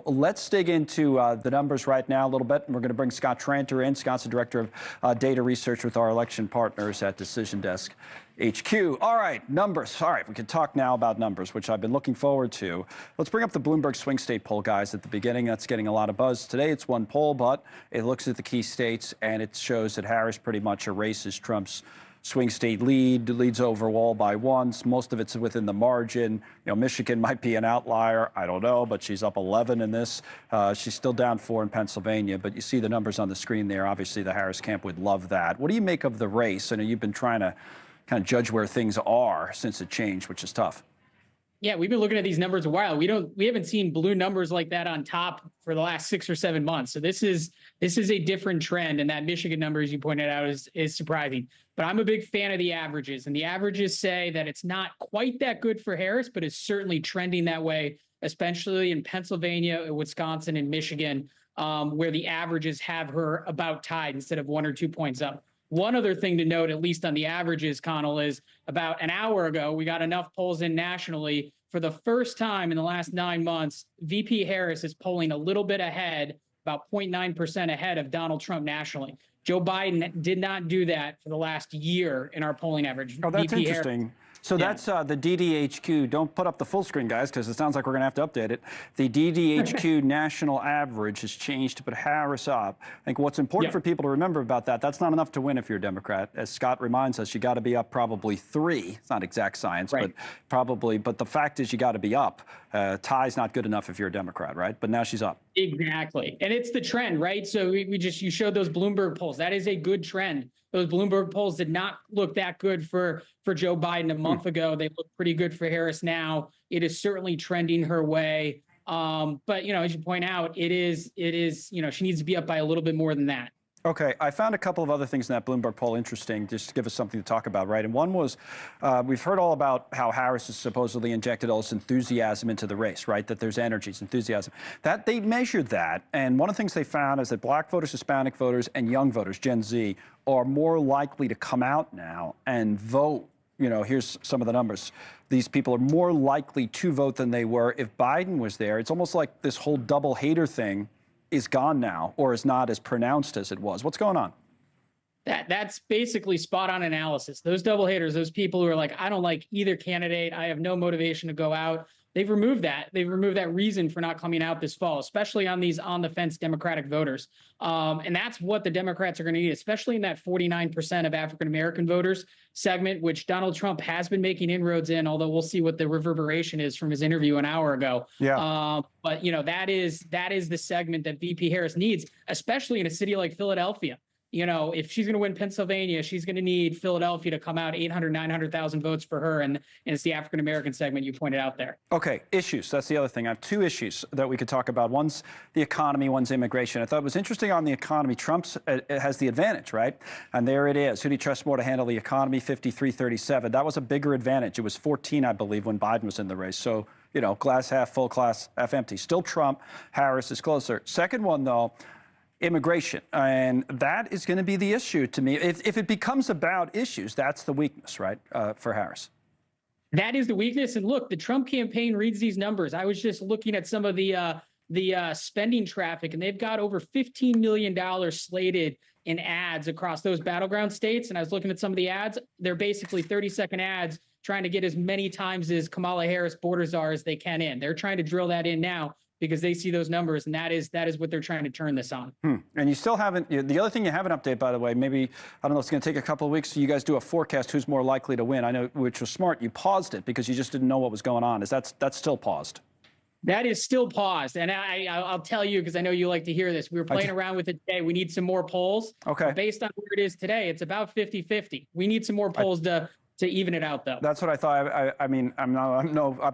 Let's dig into the numbers right now a little bit, and we're going to bring Scott Tranter in. Scott's the director of data research with our election partners at Decision Desk HQ. All right, numbers. All right, we can talk now about numbers, which I've been looking forward to. Let's bring up the Bloomberg swing state poll, guys, at the beginning. That's getting a lot of buzz today. It's one poll, but it looks at the key states, and it shows that Harris pretty much erases Trump's swing state leads overall by once. Most of it's within the margin. You know, Michigan might be an outlier. I don't know, but she's up 11 in this. She's still down 4 in Pennsylvania, but you see the numbers on the screen there. Obviously, the Harris camp would love that. What do you make of the race? I know you've been trying to kind of judge where things are since it changed, which is tough. Yeah, we've been looking at these numbers a while. We haven't seen blue numbers like that on top for the last 6 or 7 months. So this is a different trend, and that Michigan number, as you pointed out, is surprising. But I'm a big fan of the averages, and the averages say that it's not quite that good for Harris, but it's certainly trending that way, especially in Pennsylvania, Wisconsin, and Michigan, where the averages have her about tied instead of 1 or 2 points up. One other thing to note, at least on the averages, Connell, is about an hour ago, we got enough polls in nationally. For the first time in the last 9 months, VP Harris is polling a little bit ahead, about 0.9% ahead of Donald Trump nationally. Joe Biden did not do that for the last year in our polling average. Oh, that's VP interesting. Harris. So that's the DDHQ. Don't put up the full screen, guys, because it sounds like we're going to have to update it. The DDHQ national average has changed to put Harris up. I think what's important for people to remember about that, that's not enough to win if you're a Democrat. As Scott reminds us, you got to be up probably 3. It's not exact science, but probably. But the fact is you got to be up. Tie's not good enough if you're a Democrat, right? But now she's up. Exactly. And it's the trend, right? So you showed those Bloomberg polls. That is a good trend. Those Bloomberg polls did not look that good for Joe Biden a month ago. They look pretty good for Harris now. It is certainly trending her way. But, you know, as you point out, it is, you know, she needs to be up by a little bit more than that. Okay, I found a couple of other things in that Bloomberg poll interesting, just to give us something to talk about, right? And one was, we've heard all about how Harris has supposedly injected all this enthusiasm into the race, right? That there's energy, enthusiasm. That they measured that, and one of the things they found is that black voters, Hispanic voters, and young voters, Gen Z, are more likely to come out now and vote. You know, here's some of the numbers. These people are more likely to vote than they were if Biden was there. It's almost like this whole double hater thing is gone now, or is not as pronounced as it was. What's going on? That's basically spot on analysis. Those double haters, those people who are like, I don't like either candidate, I have no motivation to go out. They've removed that. They've removed that reason for not coming out this fall, especially on these on-the-fence Democratic voters. And that's what the Democrats are going to need, especially in that 49% of African-American voters segment, which Donald Trump has been making inroads in, although we'll see what the reverberation is from his interview an hour ago. Yeah. But, you know, that is the segment that VP Harris needs, especially in a city like Philadelphia. You know, if she's going to win Pennsylvania, she's going to need Philadelphia to come out 800, 900,000 votes for her. And it's the African-American segment you pointed out there. Okay, issues. That's the other thing. I have 2 issues that we could talk about. One's the economy, one's immigration. I thought it was interesting on the economy. Trump has the advantage, right? And there it is. Who do you trust more to handle the economy? 53-37. That was a bigger advantage. It was 14, I believe, when Biden was in the race. So, you know, glass half full, glass half empty. Still Trump. Harris is closer. Second one, though, immigration, and that is going to be the issue to me. If it becomes about issues, that's the weakness, right, for Harris. That is the weakness. And look, the Trump campaign reads these numbers. I was just looking at some of the spending traffic, and they've got over $15 million slated in ads across those battleground states. And I was looking at some of the ads. They're basically 30-second ads trying to get as many times as Kamala Harris borders are as they can in. They're trying to drill that in now, because they see those numbers, and that is what they're trying to turn this on. And you still haven't, the other thing you haven't updated, by the way, maybe, I don't know, it's going to take a couple of weeks, so you guys do a forecast who's more likely to win. I know, which was smart. You paused it because you just didn't know what was going on. That's still paused? That is still paused. And I'll tell you, because I know you like to hear this, we were playing around with it today. We need some more polls. Okay. Based on where it is today, it's about 50-50. We need some more polls to even it out, though. That's what I thought. I mean,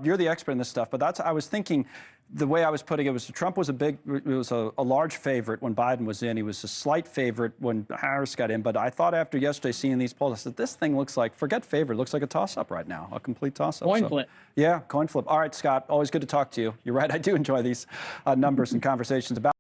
you're the expert in this stuff, but I was thinking, the way I was putting it was Trump was a large favorite when Biden was in. He was a slight favorite when Harris got in. But I thought after yesterday seeing these polls, I said, this thing looks like, forget favorite, it looks like a toss-up right now, a complete toss-up. Coin flip. Yeah, coin flip. All right, Scott, always good to talk to you. You're right, I do enjoy these numbers and conversations about